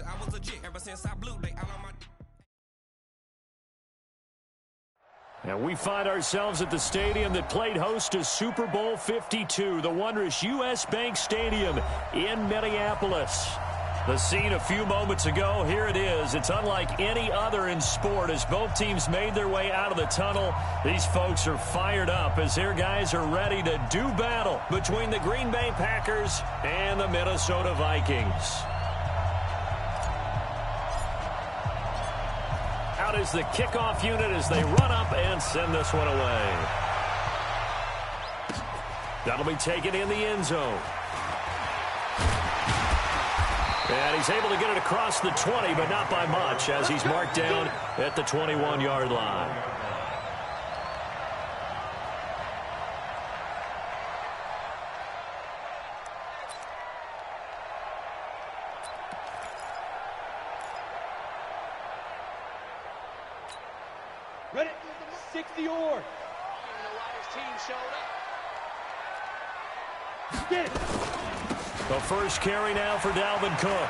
I was legit ever since I blew. They all on my. And we find ourselves at the stadium that played host to Super Bowl 52, the wondrous U.S. Bank Stadium in Minneapolis. The scene a few moments ago, here it is. It's unlike any other in sport as both teams made their way out of the tunnel. These folks are fired up as their guys are ready to do battle between the Green Bay Packers and the Minnesota Vikings. Out is the kickoff unit as they run up and send this one away. That'll be taken in the end zone. And he's able to get it across the 20, but not by much as he's marked down at the 21-yard line. Ready? 60 or. I don't know why his team showed up. Get it. The first carry now for Dalvin Cook.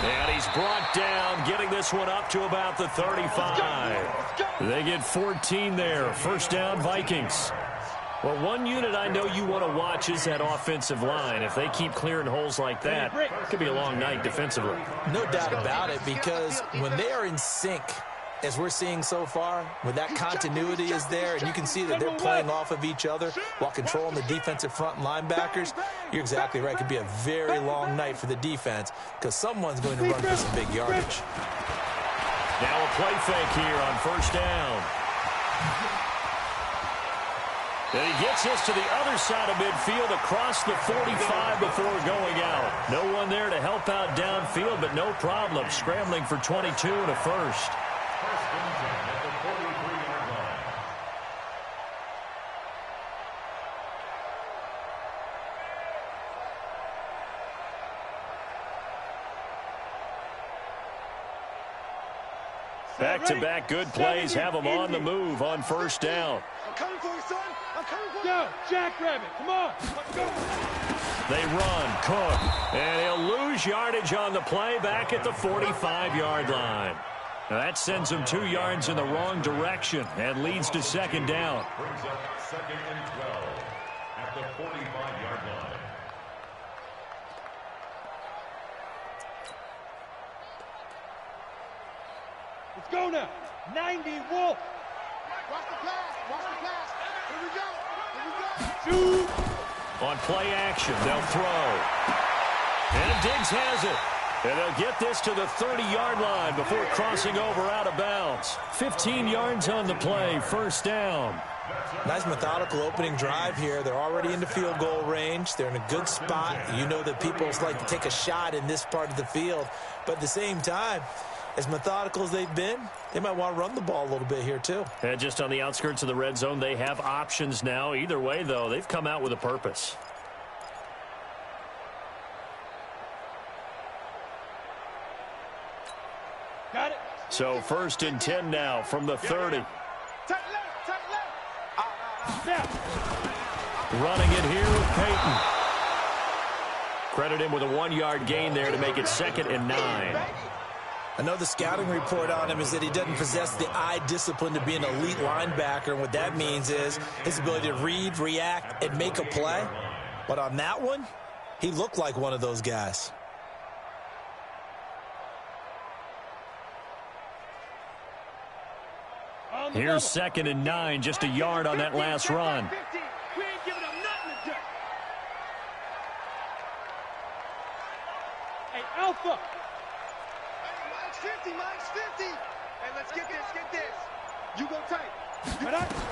And he's brought down, getting this one up to about the 35. They get 14 there. First down, Vikings. Well, one unit I know you want to watch is that offensive line. If they keep clearing holes like that, it could be a long night defensively. No doubt about it, because when they are in sync, as we're seeing so far, when that continuity is there and you can see that they're playing off of each other while controlling the defensive front and linebackers, you're exactly right. It could be a very long night for the defense because someone's going to run for some big yardage. Now a play fake here on first down. And he gets this to the other side of midfield across the 45 before going out. No one there to help out downfield, but no problem. Scrambling for 22 and a first. Back-to-back good plays have them on the move on first down. I'm coming for you, son. I'm coming for you. Go, Jackrabbit. Come on. Let's go. They run, Cook, and he'll lose yardage on the play back at the 45-yard line. Now that sends him 2 yards in the wrong direction and leads to second down. Brings up second and 12 at the 45-yard line. Let's go now. 90 Wolf. Watch the pass. Watch the pass. Here we go. Here we go. Shoot. On play action, they'll throw. And Diggs has it. And they'll get this to the 30-yard line before crossing over out of bounds. 15 yards on the play, first down. Nice methodical opening drive here. They're already into field goal range. They're in a good spot. You know that people like to take a shot in this part of the field. But at the same time, as methodical as they've been, they might want to run the ball a little bit here too. And just on the outskirts of the red zone, they have options now. Either way, though, they've come out with a purpose. Got it. So first and 10 now from the 30. Tight left. Tight left. Snap. Running it here with Peyton. Credit him with a 1-yard gain there to make it second and 9. I know the scouting report on him is that he doesn't possess the eye discipline to be an elite linebacker. And what that means is his ability to read, react, and make a play. But on that one, he looked like one of those guys. Here's second and 9, just a yard on that last run. We ain't giving them nothing to do. Hey, Alpha. Hey, Mike's 50. Mike's 50. Hey, let's get this. Get this. You go tight.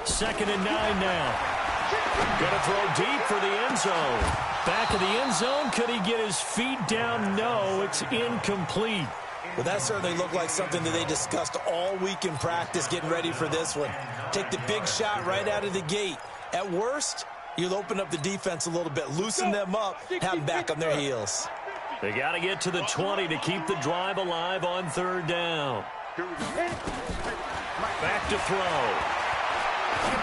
Second and 9 now. Gonna throw deep for the end zone. Back of the end zone. Could he get his feet down? No, it's incomplete. Well, that certainly looked like something that they discussed all week in practice getting ready for this one. Take the big shot right out of the gate. At worst, you'll open up the defense a little bit, loosen them up, have them back on their heels. They got to get to the 20 to keep the drive alive on third down. Back to throw.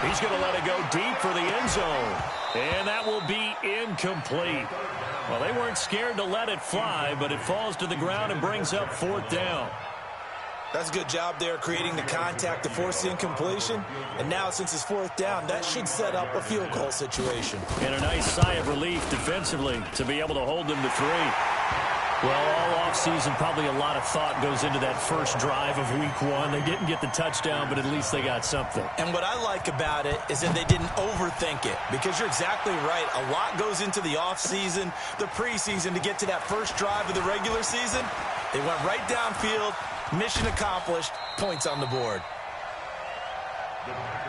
He's going to let it go deep for the end zone. And that will be incomplete. Well, they weren't scared to let it fly, but it falls to the ground and brings up 4th down. That's a good job there creating the contact to force the incompletion. And now, since it's 4th down, that should set up a field goal situation. And a nice sigh of relief defensively to be able to hold them to 3. Well, all offseason, probably a lot of thought goes into that first drive of week 1. They didn't get the touchdown, but at least they got something. And what I like about it is that they didn't overthink it, because you're exactly right. A lot goes into the offseason, the preseason, to get to that first drive of the regular season. They went right downfield, mission accomplished, points on the board.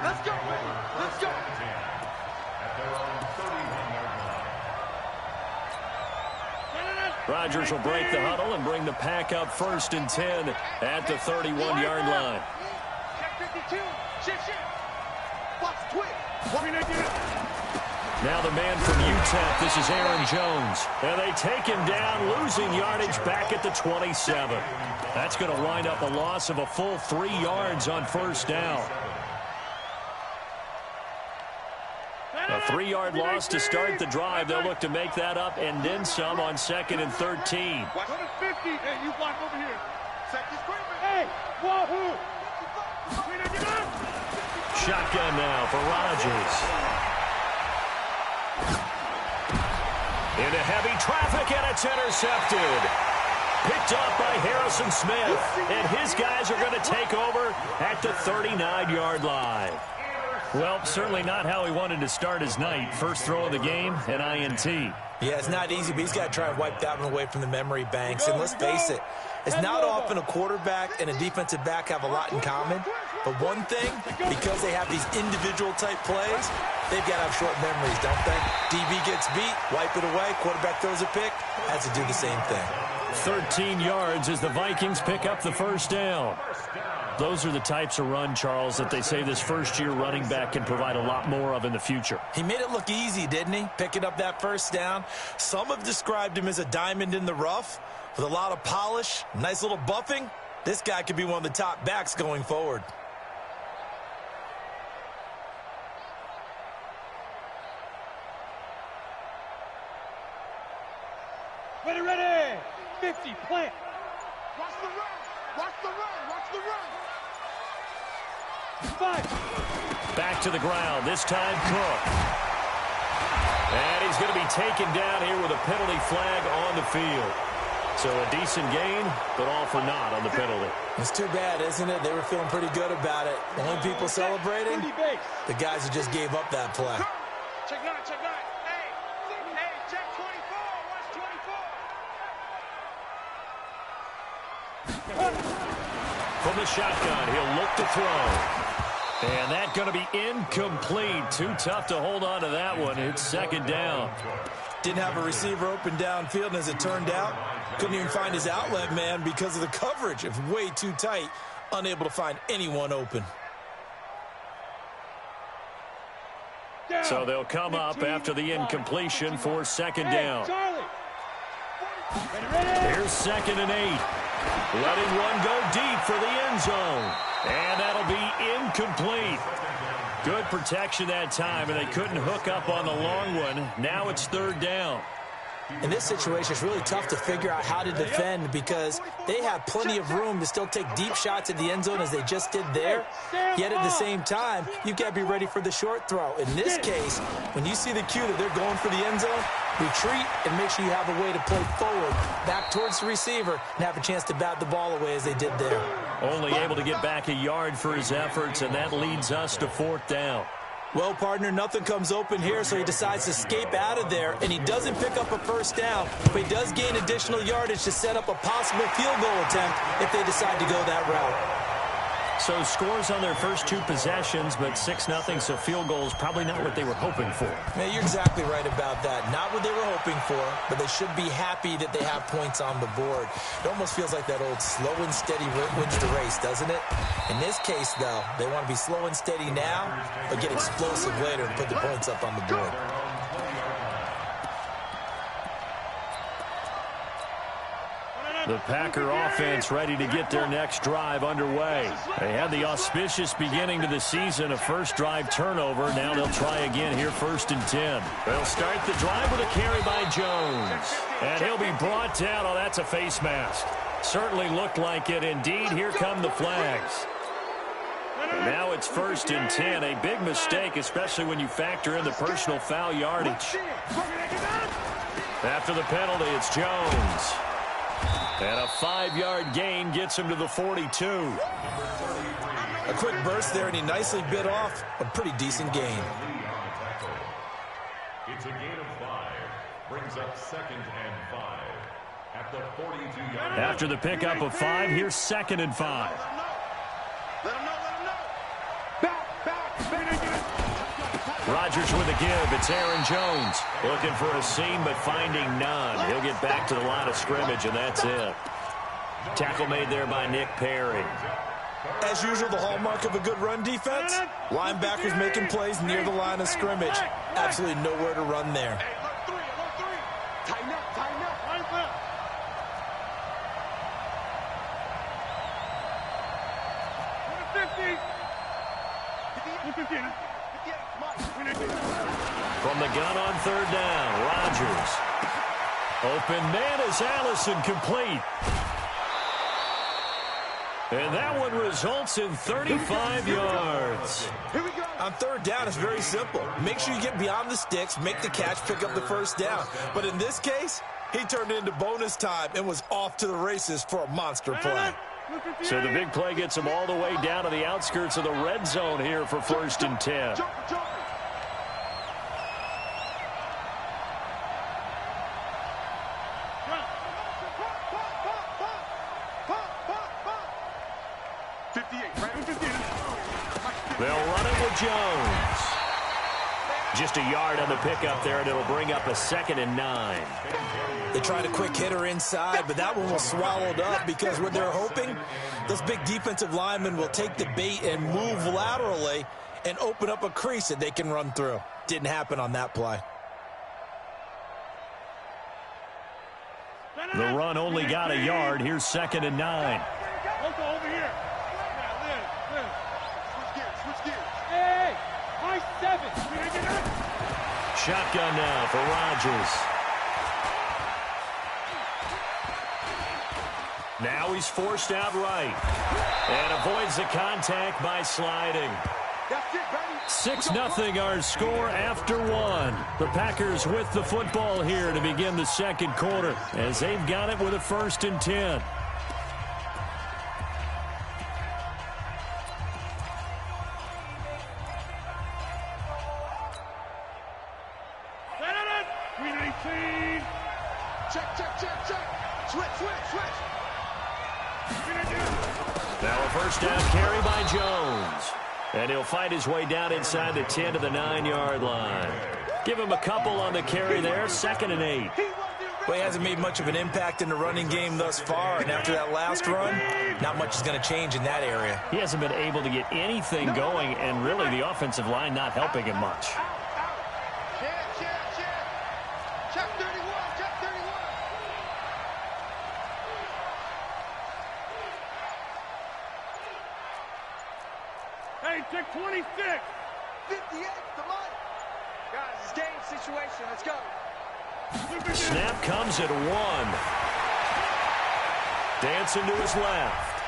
Let's go, baby. Let's go. Rodgers will break the huddle and bring the pack up 1st and 10 at the 31-yard line. Check 52. Shift. Watch twitch. Now the man from UTEP, this is Aaron Jones. And they take him down, losing yardage back at the 27. That's going to wind up a loss of a full 3 yards on 1st down. A 3-yard loss to start the drive. They'll look to make that up and then some on 2nd and 13. Watch on 50. Hey, you block over here. Safety's creeping. Hey, wahoo! Shotgun now for Rodgers. Into heavy traffic, and it's intercepted. Picked up by Harrison Smith. And his guys are going to take over at the 39-yard line. Well, certainly not how he wanted to start his night. First throw of the game, an INT. Yeah, it's not easy, but he's got to try and wipe that one away from the memory banks. And let's face it, it's not often a quarterback and a defensive back have a lot in common. But one thing, because they have these individual-type plays, they've got to have short memories, don't they? DB gets beat, wipe it away, quarterback throws a pick, has to do the same thing. 13 yards as the Vikings pick up the 1st down. Those are the types of run, Charles, that they say this first-year running back can provide a lot more of in the future. He made it look easy, didn't he? Picking up that 1st down. Some have described him as a diamond in the rough with a lot of polish, nice little buffing. This guy could be one of the top backs going forward. Ready. 50, plant. Watch the run. Watch the run. Watch the run. 5. Back to the ground, this time Cook. And he's going to be taken down here with a penalty flag on the field. So a decent gain, but all for naught on the penalty. It's too bad, isn't it? They were feeling pretty good about it. The only people celebrating, the guys who just gave up that play. Check 9. Hey, check 24. Watch 24. From the shotgun, he'll look to throw. And that's going to be incomplete. Too tough to hold on to that one. It's 2nd down. Didn't have a receiver open downfield, and as it turned out, couldn't even find his outlet man because of the coverage. It's way too tight, unable to find anyone open. So they'll come up after the incompletion for 2nd down. Here's 2nd and 8. Letting one go deep for the end zone. And that'll be incomplete. Good protection that time, and they couldn't hook up on the long one. Now it's 3rd down. In this situation, it's really tough to figure out how to defend because they have plenty of room to still take deep shots at the end zone as they just did there. Yet at the same time, you've got to be ready for the short throw. In this case, when you see the cue that they're going for the end zone, retreat and make sure you have a way to play forward, back towards the receiver, and have a chance to bat the ball away as they did there. Only able to get back a yard for his efforts, and that leads us to 4th down. Well, partner, nothing comes open here, so he decides to escape out of there, and he doesn't pick up a 1st down, but he does gain additional yardage to set up a possible field goal attempt if they decide to go that route. So scores on their first 2 possessions, but 6-0, so field goal is probably not what they were hoping for. Man, you're exactly right about that. Not what they were hoping for, but they should be happy that they have points on the board. It almost feels like that old slow and steady wins the race, doesn't it? In this case, though, they want to be slow and steady now, but get explosive later and put the points up on the board. The Packer offense ready to get their next drive underway. They had the auspicious beginning to the season, a first drive turnover. Now they'll try again here, 1st and 10. They'll start the drive with a carry by Jones. And he'll be brought down. Oh, that's a face mask. Certainly looked like it. Indeed, here come the flags. And now it's 1st and 10. A big mistake, especially when you factor in the personal foul yardage. After the penalty, it's Jones. And a 5-yard gain gets him to the 42. A quick burst there, and he nicely bit off a pretty decent gain. It's a gain of 5. Brings up 2nd and 5. At the 42-yard line. After the pickup of 5, here's 2nd and 5. Let him know. Rodgers with a give. It's Aaron Jones. Looking for a seam, but finding none. He'll get back to the line of scrimmage, and that's it. Tackle made there by Nick Perry. As usual, the hallmark of a good run defense, linebackers making plays near the line of scrimmage. Absolutely nowhere to run there. Tighten up. Line up. 150. From the gun on 3rd down, Rodgers. Open man is Allison, complete. And that one results in 35 yards. On 3rd down, it's very simple. Make sure you get beyond the sticks, make the catch, pick up the 1st down. But in this case, he turned it into bonus time and was off to the races for a monster play. So the big play gets him all the way down to the outskirts of the red zone here for 1st and 10. They'll run it with Jones. Just a yard on the pickup there, and it'll bring up a 2nd and 9. They tried a quick hitter inside, but that one was swallowed up because what they're hoping, those big defensive linemen will take the bait and move laterally and open up a crease that they can run through. Didn't happen on that play. The run only got a yard. Here's 2nd and 9. Over here. Switch gears. Hey, my 7. Shotgun now for Rodgers. Now he's forced out right. And avoids the contact by sliding. That's it, baby. 6-0 our score after 1. The Packers with the football here to begin the 2nd quarter as they've got it with a 1st and 10. Check. Switch. Now a 1st down carry by Jones. And he'll fight his way down inside the 10 to the 9-yard line. Give him a couple on the carry there. 2nd and 8. Well, he hasn't made much of an impact in the running game thus far, and after that last run, not much is going to change in that area. He hasn't been able to get anything going, and really the offensive line not helping him much. Check 31. Hey, check 26. 58, the money. Guys, it's game situation. Let's go. Snap comes at 1. Dancing to his left.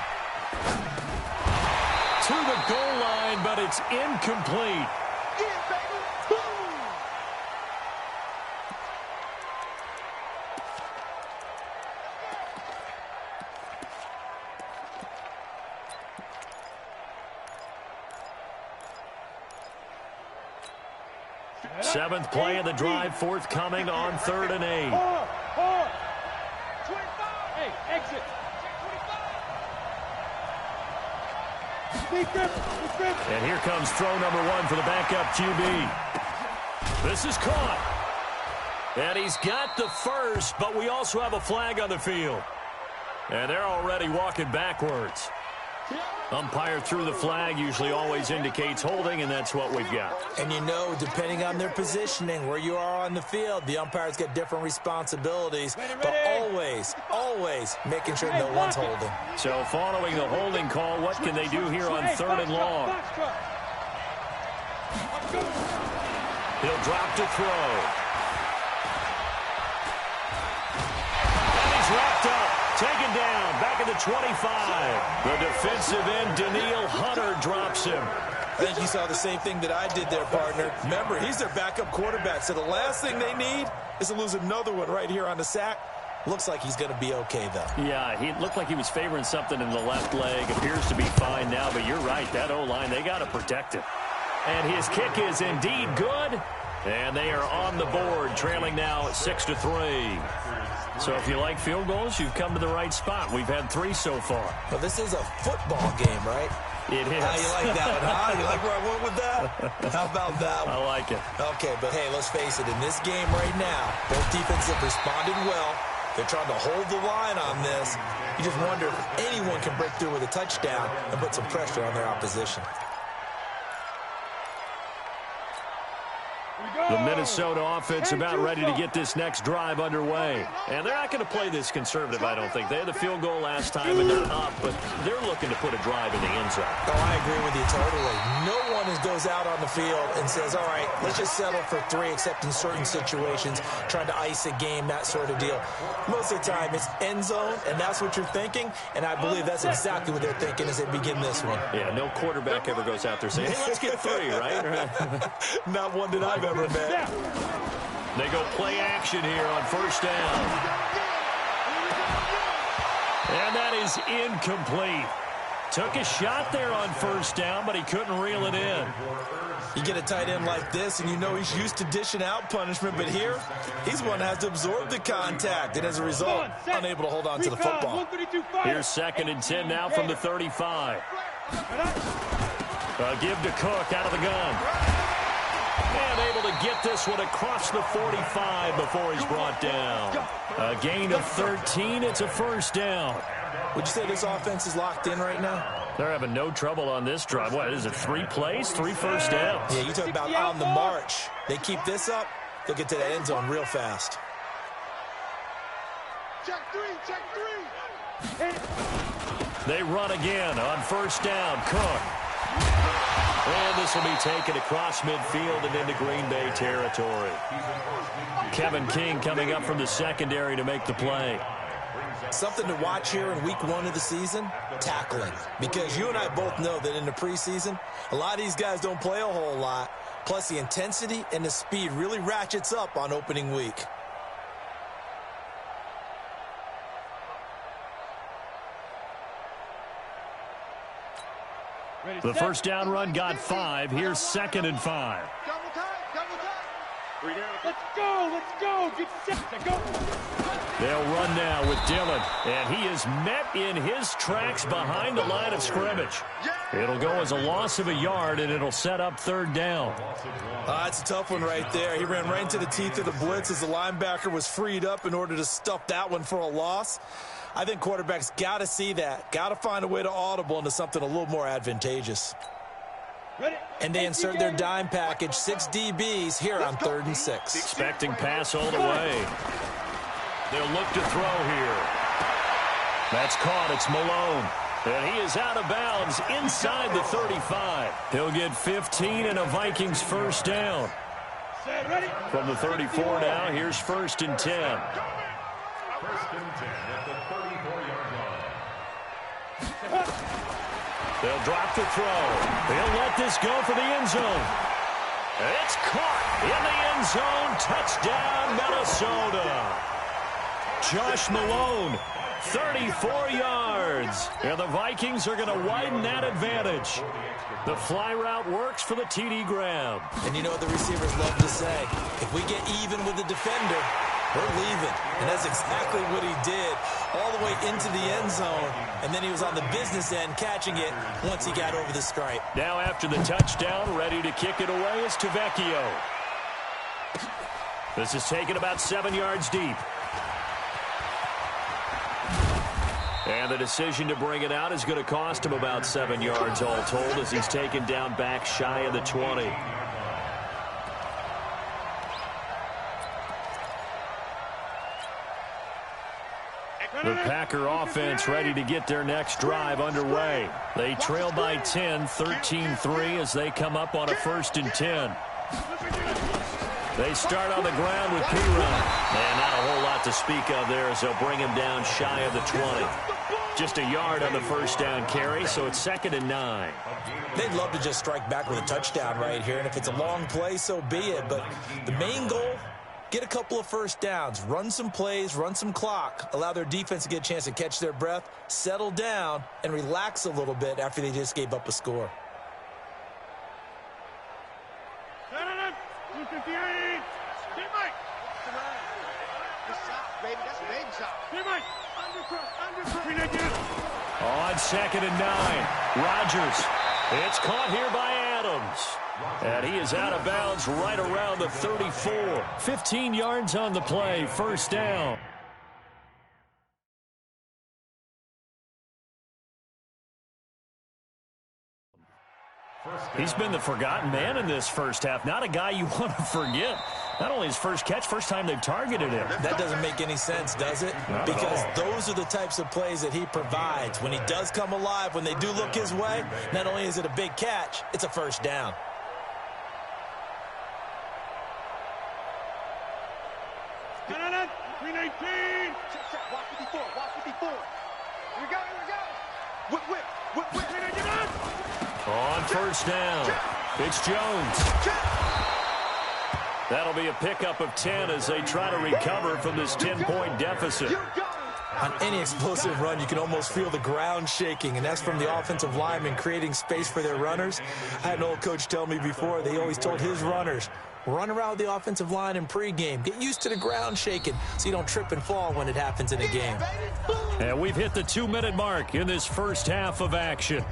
To the goal line, but it's incomplete. Yeah, baby. Boom. Seventh play of the drive, forthcoming on 3rd and 8. 4. 25. Hey, exit. And here comes throw number 1 for the backup QB. This is caught. And he's got the first, but we also have a flag on the field. And they're already walking backwards. Umpire threw the flag, usually always indicates holding, and that's what we've got. And you know, depending on their positioning, where you are on the field, the umpires get different responsibilities, but always making sure no one's holding. So following the holding call, what can they do here on 3rd and long? He'll drop to throw. And he's wrapped up. Taken down, back at the 25. The defensive end, Daniil Hunter, drops him. I think you saw the same thing that I did there, partner. Remember, he's their backup quarterback, so the last thing they need is to lose another one right here on the sack. Looks like he's going to be okay, though. Yeah, he looked like he was favoring something in the left leg. Appears to be fine now, but you're right. That O-line, they got to protect him. And his kick is indeed good. And they are on the board, trailing now 6-3. So if you like field goals, you've come to the right spot. We've had 3 so far. Well, this is a football game, right? It is. How you like that one, huh? You like where I went with that? How about that one? I like it. Okay, but hey, let's face it. In this game right now, both defenses have responded well. They're trying to hold the line on this. You just wonder if anyone can break through with a touchdown and put some pressure on their opposition. The Minnesota offense about ready to get this next drive underway. And they're not going to play this conservative, I don't think. They had the field goal last time and they're up, but they're looking to put a drive in the end zone. Oh, I agree with you totally. No one goes out on the field and says, all right, let's just settle for 3, except in certain situations, trying to ice a game, that sort of deal. Most of the time, it's end zone, and that's what you're thinking, and I believe that's exactly what they're thinking as they begin this one. Yeah, no quarterback ever goes out there saying, hey, let's get 3, right? Not one that I've ever met. They go play action here on 1st down. And that is incomplete. Took a shot there on 1st down, but he couldn't reel it in. You get a tight end like this, and you know he's used to dishing out punishment, but here, he's one that has to absorb the contact, and as a result, unable to hold on to the football. Here's 2nd and 10 now from the 35. Give to Cook out of the gun. And able to get this one across the 45 before he's brought down. A gain of 13. It's a 1st down. Would you say this offense is locked in right now? They're having no trouble on this drive. What is it, 3 plays, 3 first downs? Yeah, you talk about on the march. They keep this up, they'll get to that end zone real fast. Check 3, check 3. They run again on 1st down. Cook. And this will be taken across midfield and into Green Bay territory. Kevin King coming up from the secondary to make the play. Something to watch here in week 1 of the season, tackling. Because you and I both know that in the preseason, a lot of these guys don't play a whole lot. Plus the intensity and the speed really ratchets up on opening week. The 1st down run got 5. Here's 2nd and 5. Double time, double time. 3 down. Let's go. Get set. Go. They'll run now with Dillon, and he is met in his tracks behind the line of scrimmage. It'll go as a loss of a yard, and it'll set up 3rd down. That's a tough one right there. He ran right into the teeth of the blitz as the linebacker was freed up in order to stuff that one for a loss. I think quarterbacks got to see that, got to find a way to audible into something a little more advantageous. And they insert their dime package, 6 DBs here on 3rd and 6. Expecting pass all the way. They'll look to throw here. That's caught. It's Malone. And he is out of bounds inside the 35. He'll get 15 and a Vikings 1st down. From the 34 now, here's 1st and 10. 1st and 10 at the 34-yard line. They'll drop the throw. They'll let this go for the end zone. It's caught in the end zone. Touchdown, Minnesota. Josh Malone, 34 yards. And the Vikings are going to widen that advantage. The fly route works for the TD grab. And you know what the receivers love to say? If we get even with the defender, we're leaving. And that's exactly what he did, all the way into the end zone. And then he was on the business end catching it once he got over the stripe. Now after the touchdown, ready to kick it away is Tavecchio. This is taken about 7 yards deep. And the decision to bring it out is going to cost him about 7 yards all told as he's taken down back shy of the 20. The Packer offense ready to get their next drive underway. They trail by 10, 13-3 as they come up on a 1st and 10. They start on the ground with P-Run. And not a whole lot to speak of there as they'll bring him down shy of the 20. Just a yard on the first down carry, so it's 2nd and 9. They'd love to just strike back with a touchdown right here, and if it's a long play, so be it. But the main goal, get a couple of first downs, run some plays, run some clock, allow their defense to get a chance to catch their breath, settle down, and relax a little bit after they just gave up a score. 258. Mike. Baby, that's baby shot. Mike. Under. On 2nd and 9, Rodgers. It's caught here by Adams. And he is out of bounds right around the 34. 15 yards on the play, 1st down. He's been the forgotten man in this first half. Not a guy you want to forget. Not only his first catch, first time they've targeted him. That doesn't make any sense, does it? Because those are the types of plays that he provides. When he does come alive, when they do look his way, not only is it a big catch, it's a 1st down. $319. Watch 54. Here we go. Whip. On 1st down, it's Jones. That'll be a pickup of 10 as they try to recover from this 10-point deficit. On any explosive run, you can almost feel the ground shaking, and that's from the offensive linemen creating space for their runners. I had an old coach tell me before, they always told his runners, run around with the offensive line in pregame. Get used to the ground shaking so you don't trip and fall when it happens in a game. And we've hit the 2-minute mark in this first half of action.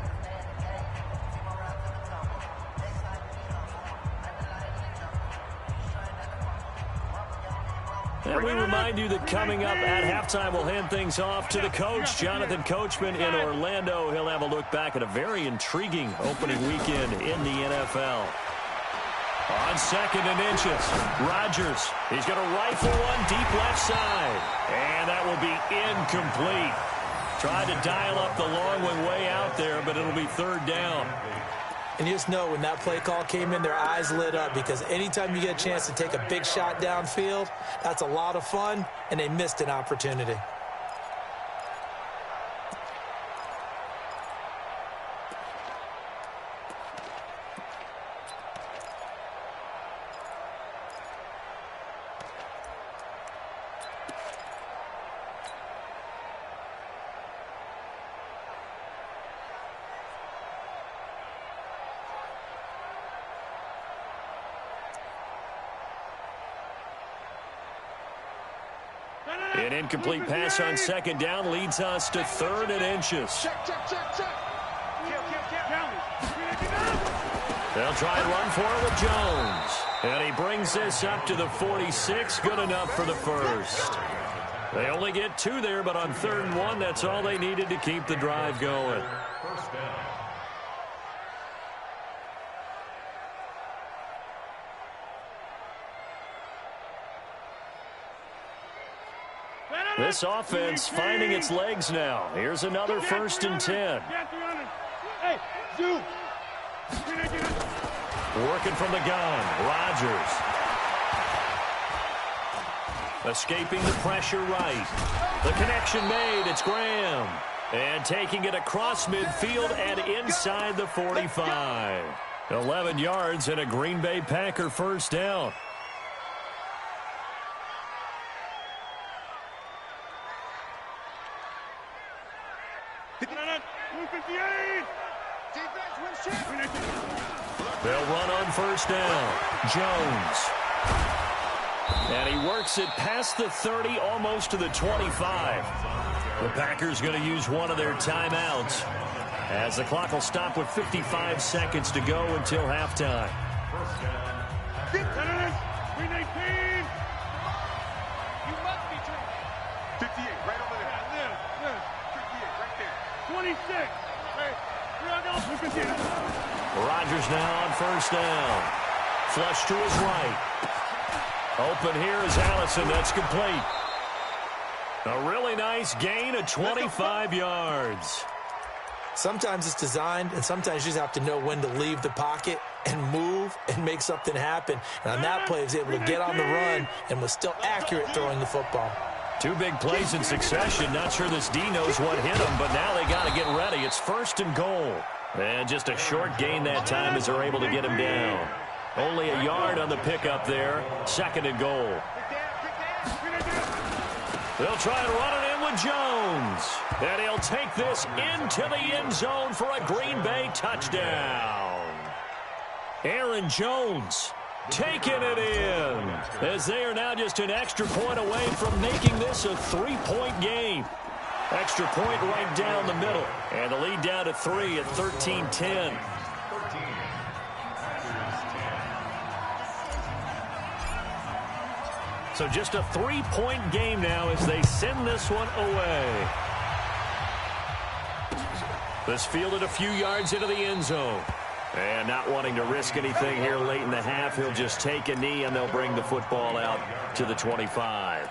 And we remind you that coming up at halftime, we'll hand things off to the coach, Jonathan Coachman in Orlando. He'll have a look back at a very intriguing opening weekend in the NFL. On 2nd and inches, Rodgers. He's going to rifle one deep left side. And that will be incomplete. Tried to dial up the long one way out there, but it'll be 3rd down. And you just know when that play call came in, their eyes lit up because anytime you get a chance to take a big shot downfield, that's a lot of fun, and they missed an opportunity. An incomplete pass on 2nd down leads us to 3rd and inches. Check. They'll try and run for it with Jones. And he brings this up to the 46. Good enough for the 1st. They only get 2 there, but on 3rd and 1, that's all they needed to keep the drive going. 1st down. This offense finding its legs now. Here's another 1st and 10. Hey, zoom. Working from the gun, Rodgers. Escaping the pressure right. The connection made, it's Graham. And taking it across midfield and inside the 45. 11 yards and a Green Bay Packer 1st down. They'll run on 1st down. Jones. And he works it past the 30, almost to the 25. The Packers going to use one of their timeouts as the clock will stop with 55 seconds to go until halftime. 319. You must be true. 58, right over there. 58. first down. Flush to his right. Open here is Allison. That's complete. A really nice gain of 25 yards. Sometimes it's designed, and sometimes you just have to know when to leave the pocket and move and make something happen. And on that play, he was able to get on the run and was still accurate throwing the football. Two big plays in succession. Not sure this D knows what hit him, but now they got to get ready. It's 1st and goal. And just a short gain that time as they're able to get him down. Only a yard on the pickup there. 2nd and goal. They'll try and run it in with Jones. And he'll take this into the end zone for a Green Bay touchdown. Aaron Jones taking it in as they are now just an extra point away from making this a 3-point game. Extra point right down the middle. And the lead down to 3 at 13-10. So just a 3-point game now as they send this one away. This fielded a few yards into the end zone. And not wanting to risk anything here late in the half, he'll just take a knee and they'll bring the football out to the 25.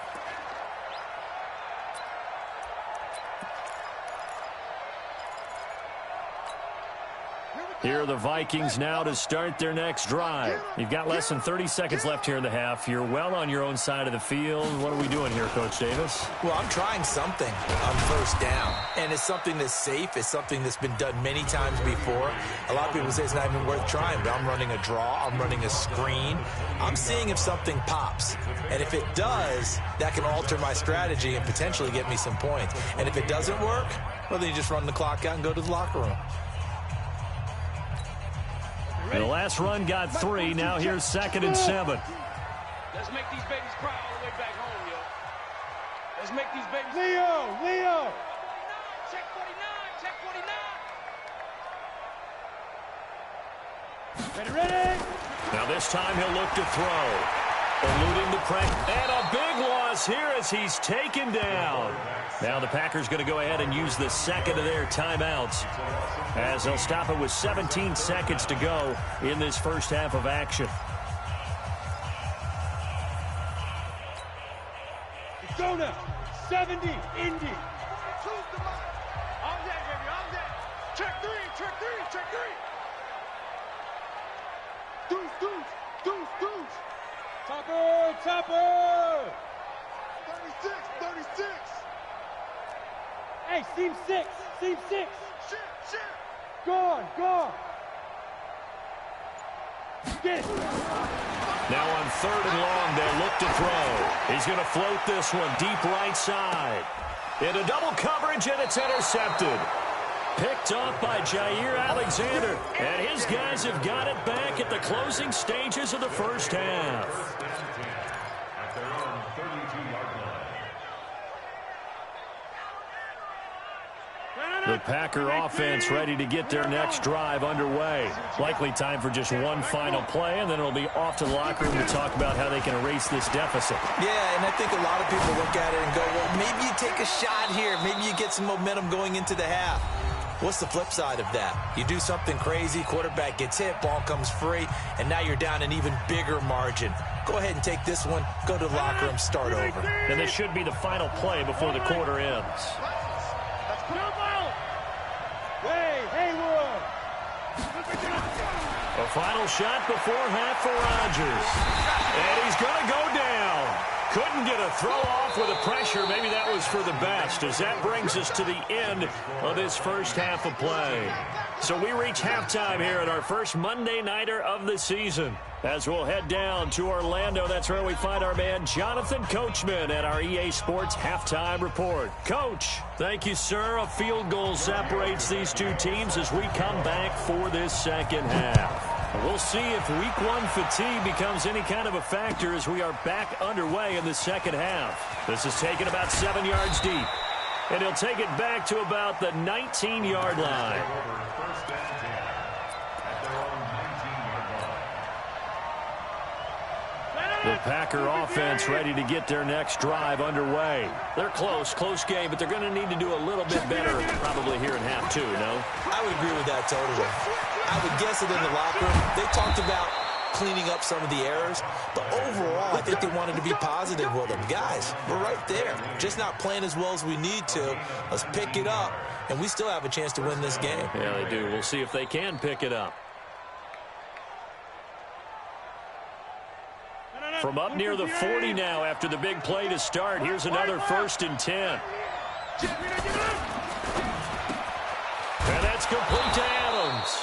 Here are the Vikings now to start their next drive. You've got less than 30 seconds left here in the half. You're well on your own side of the field. What are we doing here, Coach Davis? Well, I'm trying something on first down. And it's something that's safe. It's something that's been done many times before. A lot of people say it's not even worth trying, but I'm running a draw. I'm running a screen. I'm seeing if something pops. And if it does, that can alter my strategy and potentially get me some points. And if it doesn't work, well, then you just run the clock out and go to the locker room. And the last run got 3. Now here's 2nd and 7. Let's make these babies cry all the way back home, yo. Let's make these babies... Leo! Check 49, check 49. Ready? Now this time he'll look to throw. Eluding the pressure. And a big loss here as he's taken down. Now the Packers going to go ahead and use the 2nd of their timeouts as they'll stop it with 17 seconds to go in this first half of action. Let's go now. 70, Indy. On that, baby, on that. Check 3, check 3, check 3. Deuce. Topper. 36. Hey, seam 6. Shit. Gone. Get it. Now on 3rd and long, they'll look to throw. He's going to float this one deep right side. Into double coverage, and it's intercepted. Picked off by Jair Alexander. And his guys have got it back at the closing stages of the first half. At their own 32-yard line. The Packer offense ready to get their next drive underway. Likely time for just one final play, and then it'll be off to the locker room to talk about how they can erase this deficit. Yeah, and I think a lot of people look at it and go, well, maybe you take a shot here. Maybe you get some momentum going into the half. What's the flip side of that? You do something crazy, quarterback gets hit, ball comes free, and now you're down an even bigger margin. Go ahead and take this one, go to the locker room, start over. And this should be the final play before the quarter ends. A final shot before half for Rodgers. And he's going to go down. Couldn't get a throw off with the pressure. Maybe that was for the best, as that brings us to the end of this first half of play. So we reach halftime here at our first Monday Nighter of the season. As we'll head down to Orlando, that's where we find our man Jonathan Coachman at our EA Sports Halftime Report. Coach, thank you, sir. A field goal separates these two teams as we come back for this second half. We'll see if week 1 fatigue becomes any kind of a factor as we are back underway in the second half. This is taken about 7 yards deep. And he'll take it back to about the 19-yard line. First and 10 at their own 19-yard line. The Packer offense ready to get their next drive underway. They're close game, but they're going to need to do a little bit better probably here in half two, no? I would agree with that totally. I would guess it in the locker room. They talked about cleaning up some of the errors, but overall, I think they wanted to be positive with them. Guys, we're right there. Just not playing as well as we need to. Let's pick it up, and we still have a chance to win this game. Yeah, they do. We'll see if they can pick it up. From up near the 40 now after the big play to start. Here's another 1st and 10. And that's complete to Adams.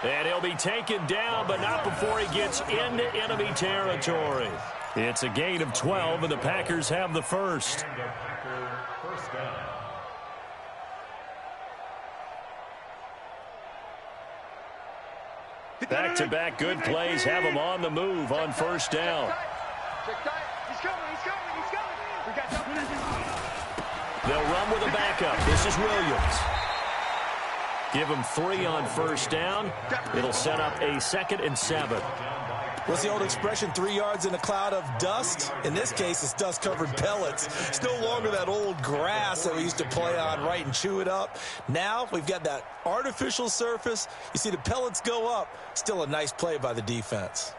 And he'll be taken down, but not before he gets into enemy territory. It's a gain of 12, and the Packers have the first. Back-to-back good plays have them on the move on 1st down. They'll run with a backup. This is Williams. Give him 3 on 1st down. It'll set up a 2nd and 7. What's the old expression, 3 yards in a cloud of dust? In this case, it's dust-covered pellets. It's no longer that old grass that we used to play on, right, and chew it up. Now we've got that artificial surface. You see the pellets go up. Still a nice play by the defense.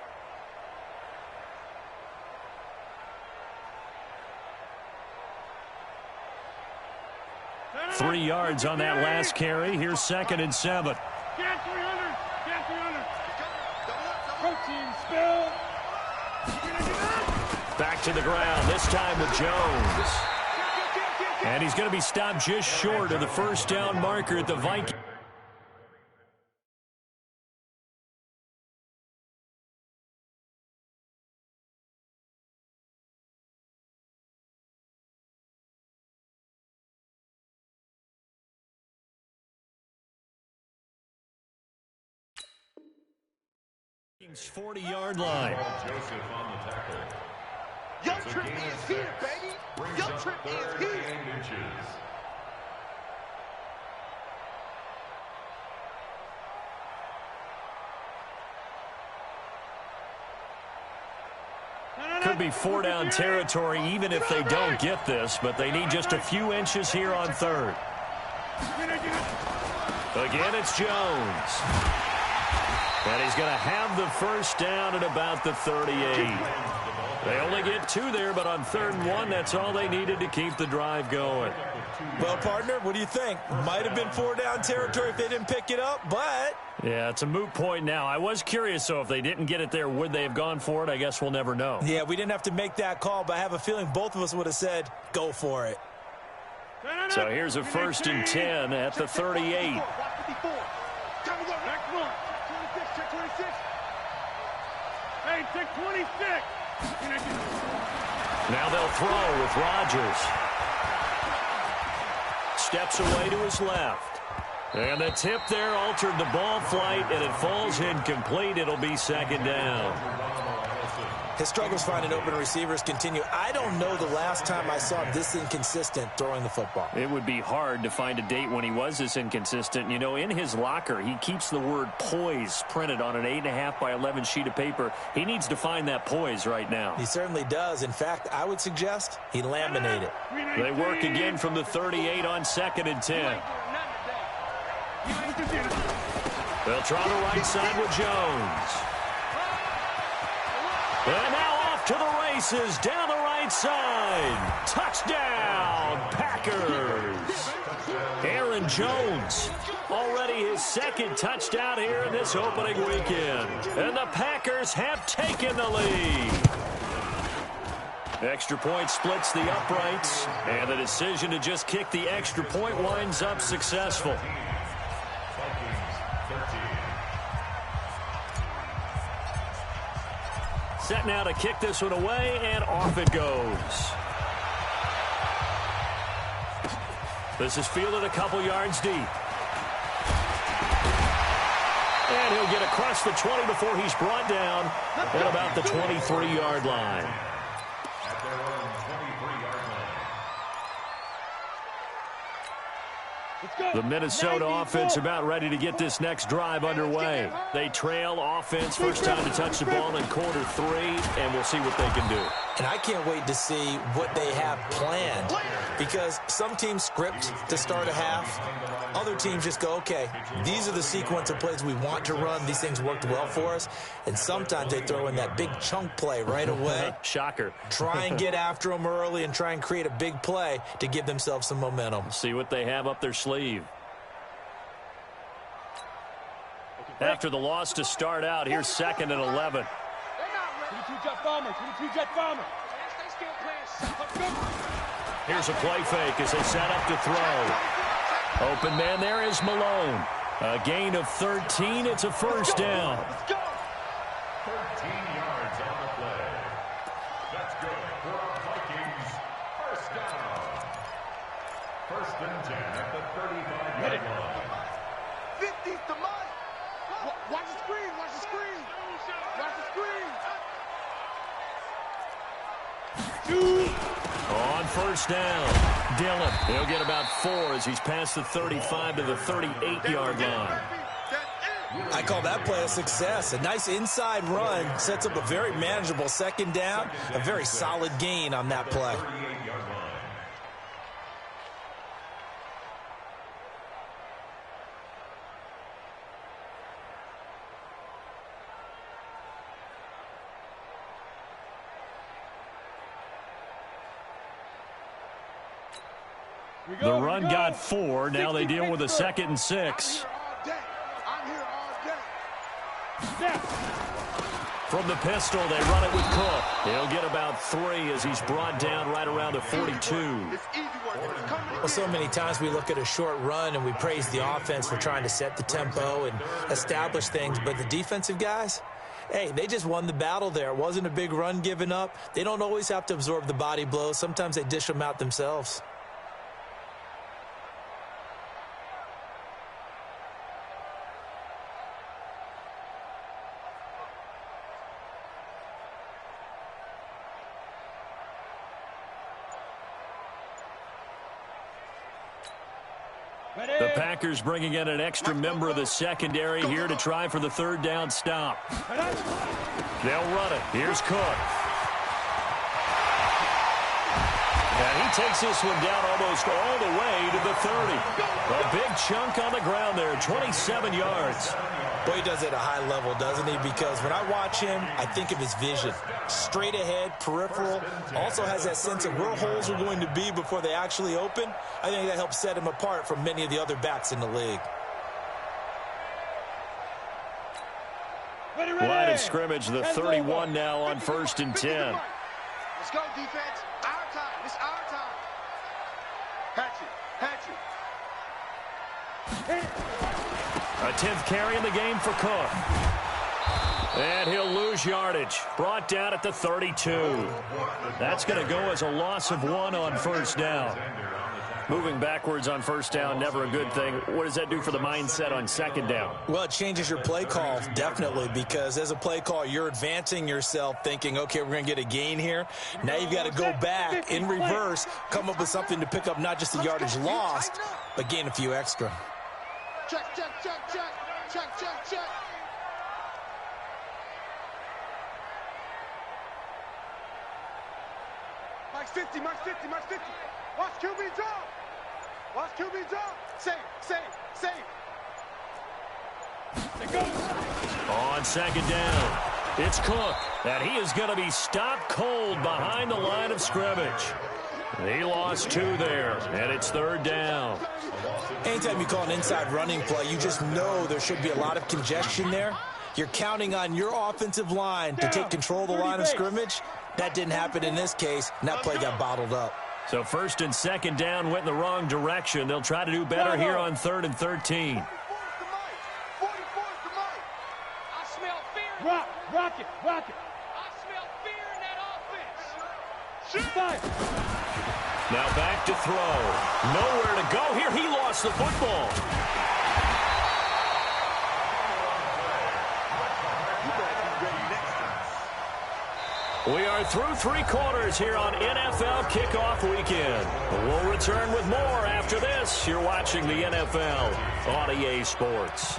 Three yards on that last carry. Here's 2nd and 7. Get 300. Get 300. Protein spill. Back to the ground, this time with Jones. And he's going to be stopped just short of the 1st down marker at the Vikings. Vikings 40-yard line. Joseph on the tackle. Young Trip is here, baby. Young Trip is here. Could be 4-down territory even if they don't get this, but they need just a few inches here on 3rd. Again, it's Jones. And he's going to have the 1st down at about the 38. They only get 2 there, but on 3rd and 1, that's all they needed to keep the drive going. Well, partner, what do you think? Might have been 4-down territory if they didn't pick it up, but... Yeah, it's a moot point now. I was curious, so if they didn't get it there, would they have gone for it? I guess we'll never know. Yeah, we didn't have to make that call, but I have a feeling both of us would have said, go for it. So here's a 1st and 10 at the 38. Hey, take 26. Now they'll throw with Rodgers. Steps away to his left. And the tip there altered the ball flight, and it falls incomplete. It'll be 2nd down. His struggles finding open receivers continue. I don't know the last time I saw him this inconsistent throwing the football. It would be hard to find a date when he was this inconsistent. You know, in his locker, he keeps the word poise printed on an 8.5 by 11 sheet of paper. He needs to find that poise right now. He certainly does. In fact, I would suggest he laminate it. They work again from the 38 on 2nd and 10. They'll try the right side with Jones. And now off to the races down the right side. Touchdown, Packers. Aaron Jones, already his 2nd touchdown here in this opening weekend. And the Packers have taken the lead. Extra point splits the uprights, and the decision to just kick the extra point winds up successful. Set now to kick this one away, and off it goes. This is fielded a couple yards deep. And he'll get across the 20 before he's brought down at about the 23-yard line. At their own 23-yard line. The Minnesota offense about ready to get this next drive underway. They trail offense, first time to touch the ball in quarter 3, and we'll see what they can do. And I can't wait to see what they have planned, because some teams script to start a half. Other teams just go, okay, these are the sequence of plays we want to run. These things worked well for us. And sometimes they throw in that big chunk play right away. Shocker. Try and get after them early and try and create a big play to give themselves some momentum. See what they have up their sleeve. After the loss to start out, here's 2nd and 11. 22-jet bomber, 22-jet bomber. Here's a play fake as they set up to throw. Open man there is Malone. A gain of 13. It's a first down. 13 yards on the play. That's good for our Vikings. First down. 1st and 10 at the 35-yard line. 50's the mark. Watch the screen. Watch the screen. Watch the screen. On first down, Dillon. He'll get about 4 as he's past the 35 to the 38-yard line. I call that play a success. A nice inside run sets up a very manageable 2nd down. A very solid gain on that play. The run got 4. Now they deal with a 2nd and 6. I'm here all day. From the pistol, they run it with Cook. He'll get about 3 as he's brought down right around the 42. It's easy work. Well, so many times we look at a short run and we praise the offense for trying to set the tempo and establish things, but the defensive guys, hey, they just won the battle there. It wasn't a big run given up. They don't always have to absorb the body blows. Sometimes they dish them out themselves. The Packers bringing in an extra member of the secondary here to try for the 3rd down stop. They'll run it. Here's Cook. And he takes this one down almost all the way to the 30. A big chunk on the ground there, 27 yards. Boy, he does it at a high level, doesn't he? Because when I watch him, I think of his vision. Straight ahead, peripheral. Also has that sense of where holes are going to be before they actually open. I think that helps set him apart from many of the other backs in the league. Line of scrimmage, the 31 now on 1st and 10. Let's go, defense. Our time. It's our time. Hatchet. A 10th carry in the game for Cook. And he'll lose yardage. Brought down at the 32. That's going to go as a loss of 1 on 1st down. Moving backwards on 1st down, never a good thing. What does that do for the mindset on 2nd down? Well, it changes your play call, definitely, because as a play call, you're advancing yourself thinking, okay, we're going to get a gain here. Now you've got to go back in reverse, come up with something to pick up not just the yardage lost, but gain a few extra. Check. Mike's 50. Watch QB drop. Save. On 2nd down, it's Cook, and he is going to be stopped cold behind the line of scrimmage. He lost 2 there, and it's 3rd down. Anytime you call an inside running play, you just know there should be a lot of congestion there. You're counting on your offensive line to take control of the line of scrimmage. That didn't happen in this case, and that play got bottled up. So 1st and 2nd down went in the wrong direction. They'll try to do better here on 3rd and 13. 44's the mic. I smell fear. Rock it. I smell fear in that offense. Fire. Now back to throw. Nowhere to go here. He lost the football. We are through 3 quarters here on NFL Kickoff Weekend. We'll return with more after this. You're watching the NFL on EA Sports.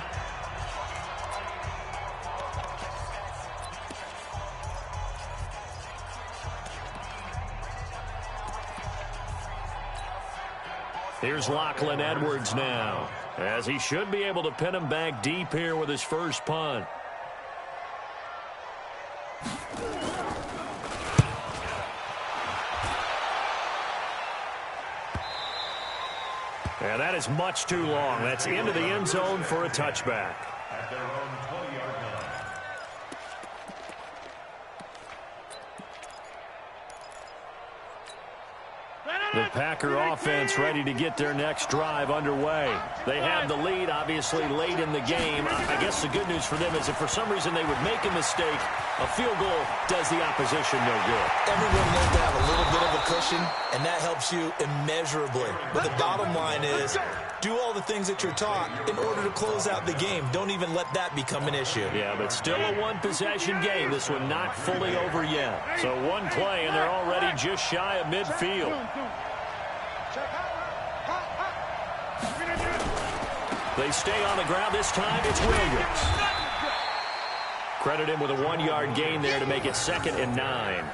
Here's Lachlan Edwards now, as he should be able to pin him back deep here with his first punt. And that is much too long. That's into the end zone for a touchback. At their own 20-yard line. The Packer offense ready to get their next drive underway. They have the lead, obviously, late in the game. I guess the good news for them is if for some reason they would make a mistake, a field goal does the opposition no good. Everyone knows to have a little bit of a cushion, and that helps you immeasurably. But the bottom line is, do all the things that you're taught in order to close out the game. Don't even let that become an issue. Yeah, but still a one-possession game. This one not fully over yet. So one play, and they're already just shy of midfield. They stay on the ground. This time it's Williams. Credit him with a 1-yard gain there to make it 2nd and 9.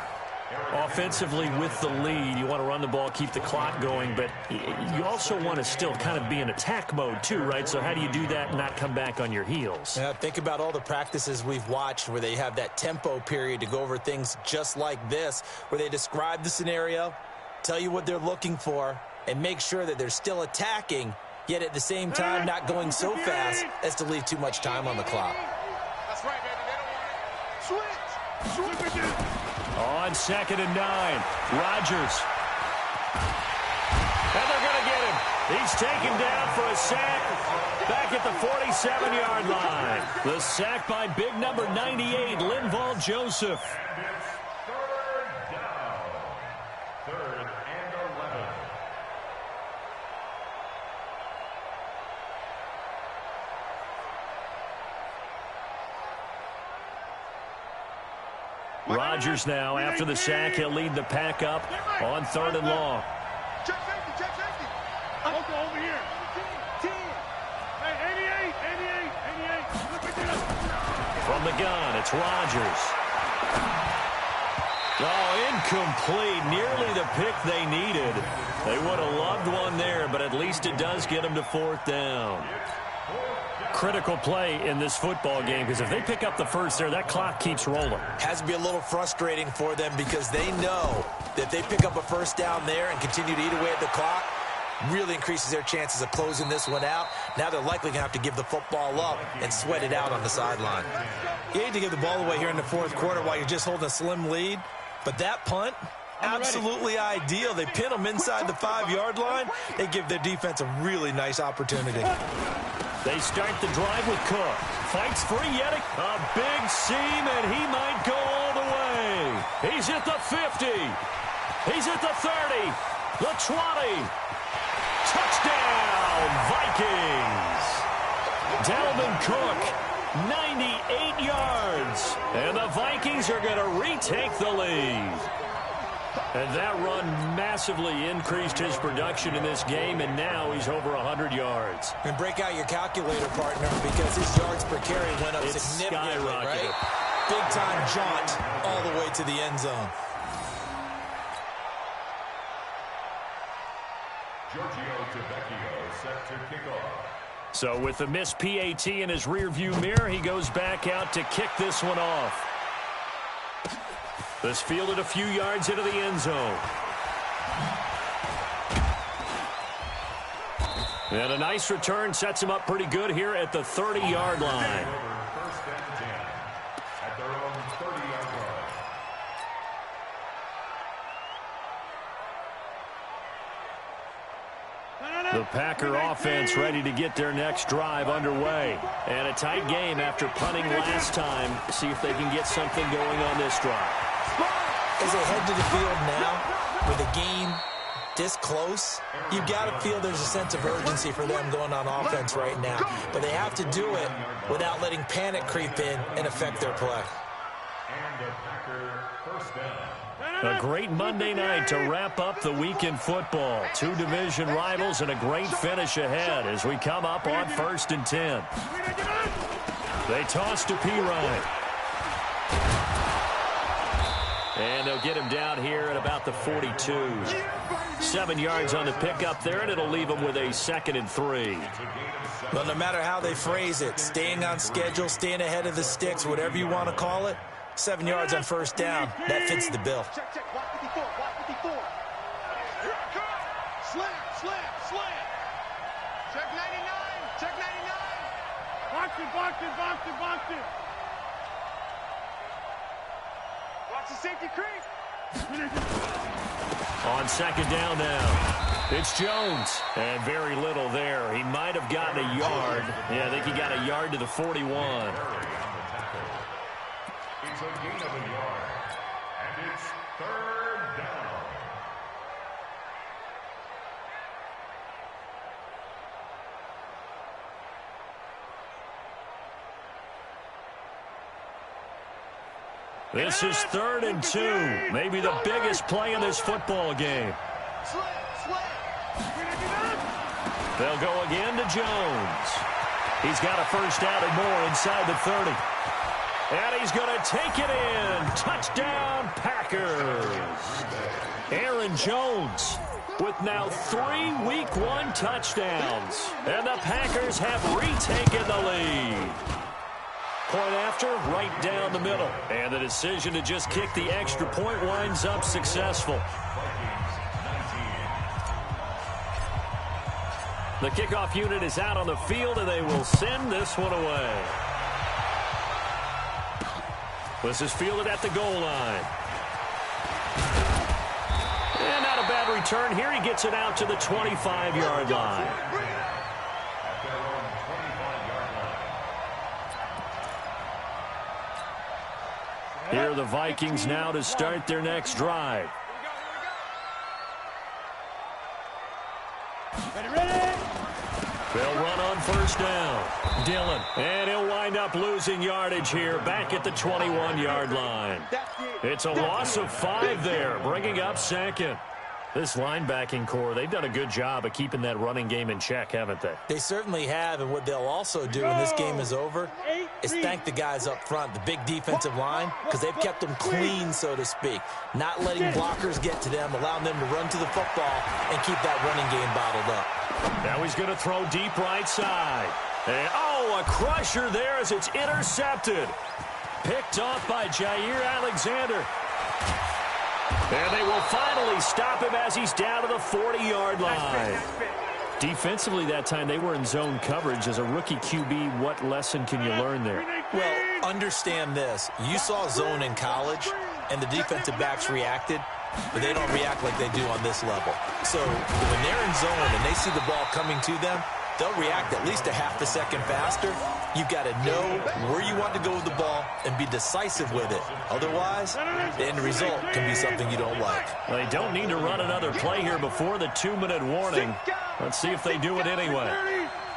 Offensively with the lead, you want to run the ball, keep the clock going, but you also want to still kind of be in attack mode too, right? So how do you do that and not come back on your heels? Yeah, think about all the practices we've watched where they have that tempo period to go over things just like this, where they describe the scenario, tell you what they're looking for, and make sure that they're still attacking, yet at the same time not going so fast as to leave too much time on the clock. That's right, baby. They don't want it. Switch. On 2nd and 9, Rodgers. And they're going to get him. He's taken down for a sack back at the 47-yard line. The sack by big number 98, Linval Joseph. Third down. 3rd and 11. Rodgers now, after the sack, he'll lead the pack up on 3rd and long. Check safety, check safety. Look over here. 10. Hey, 88. Look at this. From the gun, it's Rodgers. Oh, incomplete. Nearly the pick they needed. They would have loved one there, but at least it does get them to 4th down. Critical play in this football game, because if they pick up the first there, that clock keeps rolling. Has to be a little frustrating for them because they know that they pick up a first down there and continue to eat away at the clock, really increases their chances of closing this one out. Now they're likely going to have to give the football up and sweat it out on the sideline. You hate to give the ball away here in the 4th quarter while you're just holding a slim lead, but that punt, absolutely ideal. They pin them inside the 5-yard line. They give their defense a really nice opportunity. They start the drive with Cook. Fights free yet. A big seam, and he might go all the way. He's at the 50. He's at the 30. The 20. Touchdown, Vikings. Dalvin Cook, 98 yards. And the Vikings are going to retake the lead. And that run massively increased his production in this game, and now he's over 100 yards. And break out your calculator, partner, because his yards per carry went up significantly, right? Big-time jaunt all the way to the end zone. Giorgio Tavecchio set to kick off. So with the missed PAT in his rearview mirror, he goes back out to kick this one off. This fielded a few yards into the end zone. And a nice return sets him up pretty good here at the 30-yard line. 1st and 10 at their own 30-yard line. The Packer offense ready to get their next drive underway. And a tight game after punting last time. See if they can get something going on this drive. As they head to the field now, with a game this close, you've got to feel there's a sense of urgency for them going on offense right now. But they have to do it without letting panic creep in and affect their play. And the Packer Packer, first down. A great Monday night to wrap up the week in football. Two division rivals and a great finish ahead as we come up on 1st and 10. They toss to Pirine. And they'll get him down here at about the 42. 7 yards on the pickup there, and it'll leave him with a 2nd and 3. Well, no matter how they phrase it, staying on schedule, staying ahead of the sticks, whatever you want to call it, 7 yards on 1st down, that fits the bill. Check, check, block 54, block 54. Slam, slam, slam. Check 99, check 99. Box it, box it, box it, box it. Watch the safety creep. On 2nd down now, it's Jones. And very little there. He might have gotten a yard. Yeah, I think he got a yard to the 41. It's a gain of a yard, and it's 3rd down. This is 3rd and 2. Maybe the biggest play in this football game. Slam, slam. They'll go again to Jones. He's got a 1st down and more inside the 30. And he's going to take it in. Touchdown, Packers. Aaron Jones with now 3 Week 1 touchdowns. And the Packers have retaken the lead. Point after, right down the middle. And the decision to just kick the extra point winds up successful. The kickoff unit is out on the field, and they will send this one away. This is fielded at the goal line. And not a bad return here. He gets it out to the 25-yard line. Here are the Vikings now to start their next drive. They'll run on 1st down. Dillon. And he'll wind up losing yardage here back at the 21-yard line. It's a loss of 5 there, bringing up 2nd. This linebacking core, they've done a good job of keeping that running game in check, haven't they? They certainly have, and what they'll also do when this game is over is thank the guys up front, the big defensive line, because they've kept them clean, so to speak. Not letting blockers get to them, allowing them to run to the football and keep that running game bottled up. Now he's going to throw deep right side. And, a crusher there as it's intercepted. Picked off by Jair Alexander. And they will finally stop him as he's down to the 40-yard line. Defensively that time, they were in zone coverage. As a rookie QB, what lesson can you learn there? Well, understand this. You saw zone in college, and the defensive backs reacted, but they don't react like they do on this level. So when they're in zone and they see the ball coming to them, they'll react at least a half a second faster. You've got to know where you want to go with the ball and be decisive with it. Otherwise, the end result can be something you don't like. They don't need to run another play here before the 2-minute warning. Let's see if they do it anyway.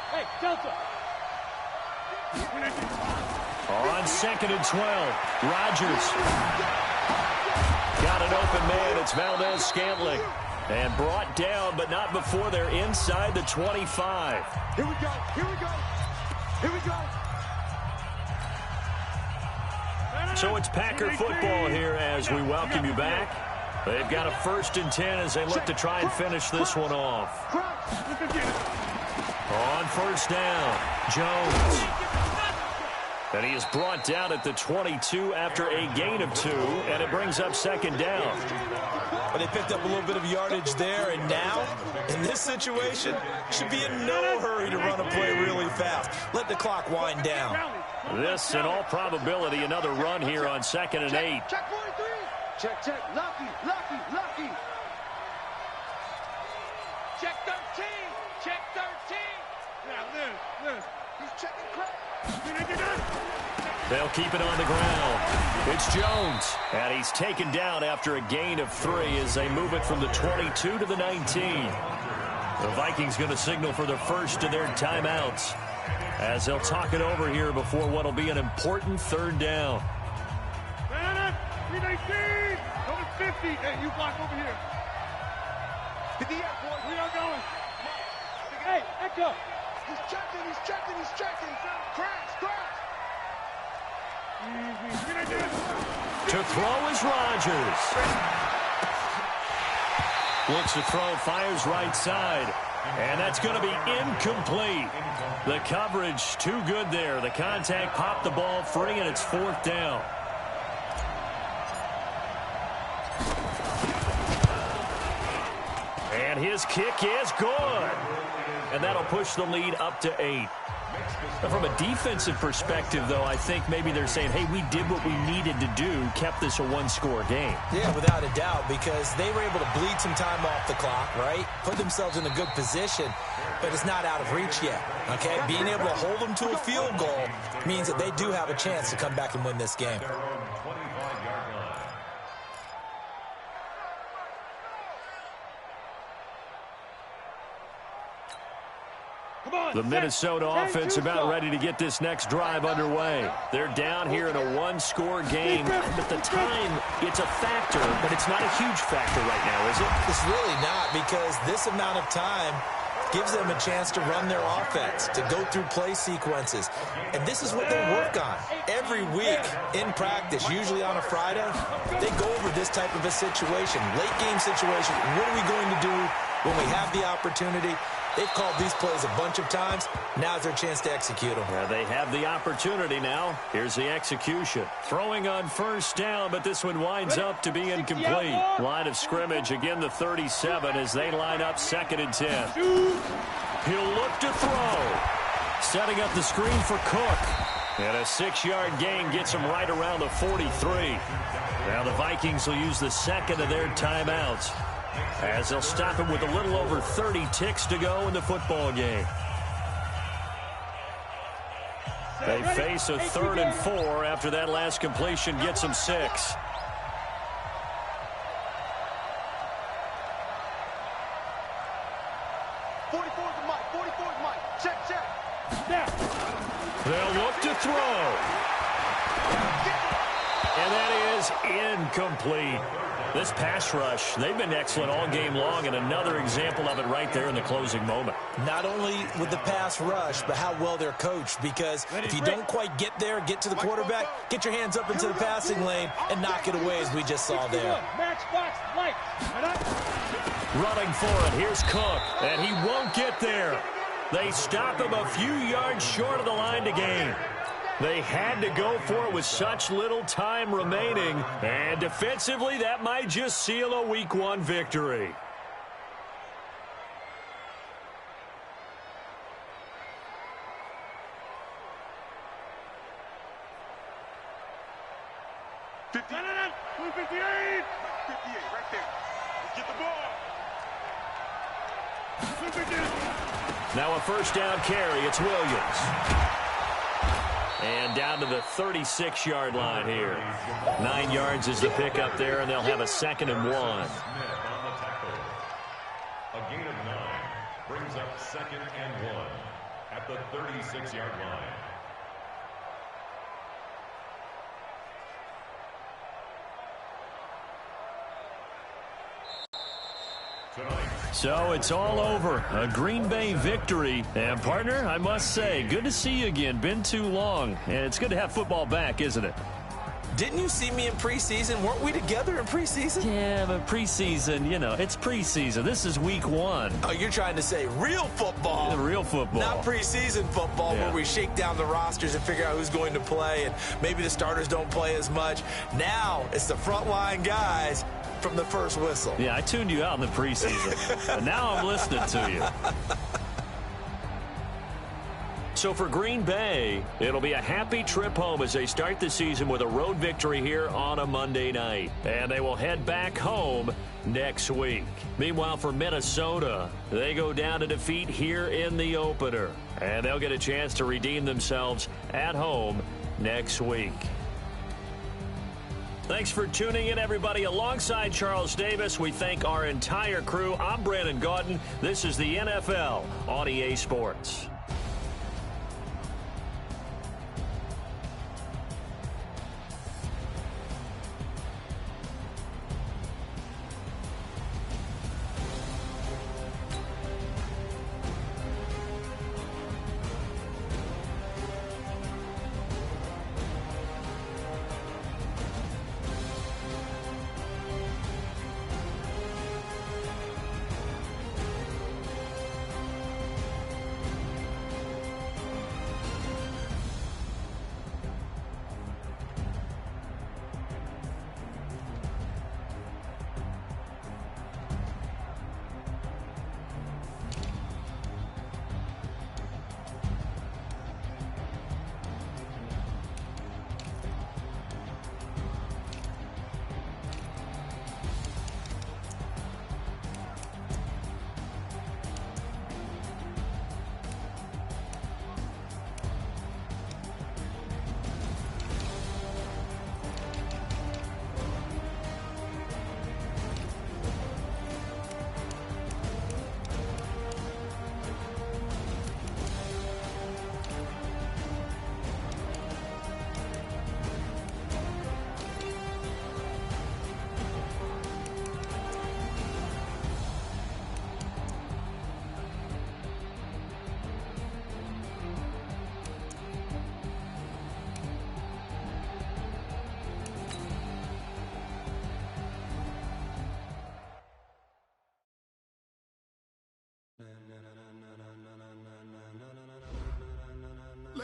Hey, Delta. On 2nd and 12, Rodgers. Got an open man. It's Valdez-Scantling. And brought down, but not before they're inside the 25. Here we go, here we go, here we go. So it's Packer football here as we welcome you back. They've got a 1st and 10 as they look to try and finish this one off. On 1st down, Jones. And he is brought down at the 22 after a gain of 2, and it brings up 2nd down. But they picked up a little bit of yardage there, and now, in this situation, should be in no hurry to run a play really fast. Let the clock wind down. This, in all probability, another run here on 2nd and 8. Check 43. Check, check. Lucky, lucky, lucky. Check 13. Check 13. Now, Liz. He's checking crap. They'll keep it on the ground. It's Jones. And he's taken down after a gain of 3 as they move it from the 22 to the 19. The Vikings going to signal for the first of their timeouts as they'll talk it over here before what will be an important 3rd down. 319. Number 50. Hey, you block over here. Get the air, boy. We are going. Hey, echo. He's checking. Crash. Easy. 319. To throw is Rodgers. Looks to throw, fires right side. And that's going to be incomplete. The coverage too good there. The contact popped the ball free, and it's 4th down. And his kick is good. And that'll push the lead up to 8. Now, from a defensive perspective, though, I think maybe they're saying, hey, we did what we needed to do, kept this a one-score game. Yeah, without a doubt, because they were able to bleed some time off the clock, right? Put themselves in a good position, but it's not out of reach yet, okay? Being able to hold them to a field goal means that they do have a chance to come back and win this game. The Minnesota offense about ready to get this next drive underway. They're down here in a one-score game. At the time, it's a factor, but it's not a huge factor right now, is it? It's really not, because this amount of time gives them a chance to run their offense, to go through play sequences. And this is what they work on. Every week in practice, usually on a Friday, they go over this type of a situation, late-game situation. What are we going to do when we have the opportunity? They've called these plays a bunch of times. Now's their chance to execute them. Yeah, they have the opportunity now. Here's the execution. Throwing on 1st down, but this one winds up to be incomplete. Line of scrimmage, again the 37 as they line up 2nd and 10. He'll look to throw. Setting up the screen for Cook. And a 6-yard gain gets him right around the 43. Now the Vikings will use the 2nd of their timeouts, as they'll stop him with a little over 30 ticks to go in the football game. They face a 3rd and 4 after that last completion gets them 6. They'll look to throw. And that is incomplete. This pass rush, they've been excellent all game long, and another example of it right there in the closing moment. Not only with the pass rush, but how well they're coached, because if you don't quite get there, get to the quarterback, get your hands up into the passing lane and knock it away, as we just saw there. Running for it, here's Cook, and he won't get there. They stop him a few yards short of the line to gain. They had to go for it with such little time remaining, and defensively, that might just seal a Week 1 victory. Now a 1st down carry. It's Williams. And down to the 36-yard line here. 9 yards is the pickup there, and they'll have a 2nd and 1. A gain of 9 brings up 2nd and 1 at the 36-yard line. So it's all over. A Green Bay victory. And, partner, I must say, good to see you again. Been too long. And it's good to have football back, isn't it? Didn't you see me in preseason? Weren't we together in preseason? Yeah, but preseason, you know, it's preseason. This is Week 1. Oh, you're trying to say real football. Yeah, real football. Not preseason football, yeah, where we shake down the rosters and figure out who's going to play, and maybe the starters don't play as much. Now it's the frontline guys from the first whistle. Yeah, I tuned you out in the preseason. But now I'm listening to you. So for Green Bay, it'll be a happy trip home as they start the season with a road victory here on a Monday night. And they will head back home next week. Meanwhile, for Minnesota, they go down to defeat here in the opener. And they'll get a chance to redeem themselves at home next week. Thanks for tuning in, everybody. Alongside Charles Davis, we thank our entire crew. I'm Brandon Gaudin. This is the NFL on EA Sports.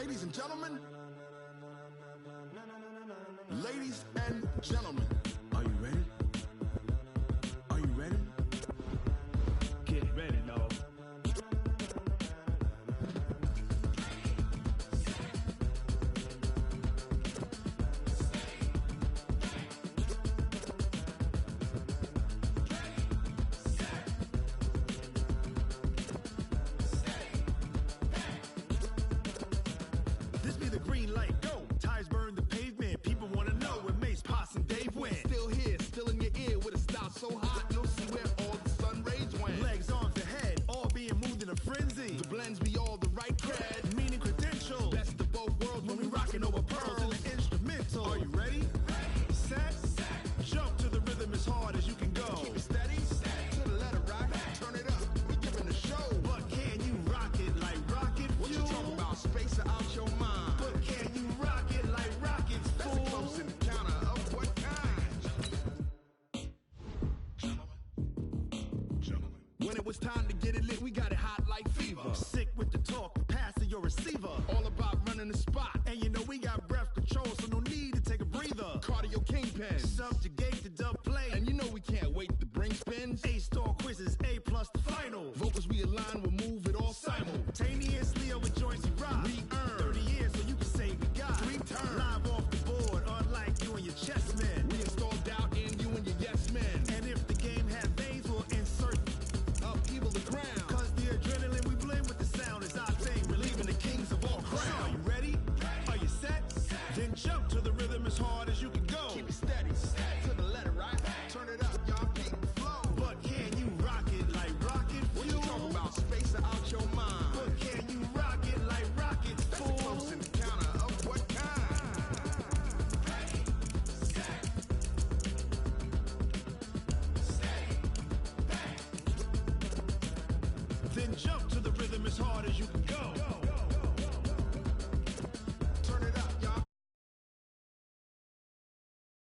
Ladies and gentlemen. Ladies and gentlemen. Are you ready? Are you ready? Get ready, dog. This be the green light, go. Tires burn the pavement. People want to know where Mace, Poss, and Dave went. Still here, still in your ear with a style so hot, you'll see where all the sun rays went. Legs, arms, the head, all being moved in a frenzy. The blends be all the right cred. Meaning credentials. Best of both worlds When we rockin' over pearls in the instrumental. Are you ready? Set. Jump to the rhythm as hard as you can go. Keep it steady, to the letter right. Turn it up, we giving the show. But can you rock it like rocket fuel? What you talking about? Space or out your mind? But can you rock it like rockets, That's fool? a close encounter of what kind? Gentlemen. When it was time to get it lit, we got it hot like fever. Sick with the talk, pass to your receiver. All about running the spot. And you know we got breath control, so no need to take a breather. Cardio kingpin. Subjugate the dub play. And you know we can't wait to bring spins. A-star quizzes, A+ the final. Vocals we align, we'll move it all Simultaneously over joints we rock. We earn 30 years so you can say we got 3 turns. Live off the board, unlike you and your chess men. We install doubt in you and your yes men. And if the game had veins, we'll insert Upheaval the ground. Cause the adrenaline we blend with the sound is our thing. Relieving the kings of all crowns. So are you ready? Are you set? Then jump to the rhythm as hard as you can go. Keep it steady, to the letter right. Turn it up, y'all keep the flow. But can you rock it like rocket fuel? What you talking about? Space or out your mind? But can you rock it like rockets, That's a fool? close encounter of what kind? Then jump to the rhythm as hard as you can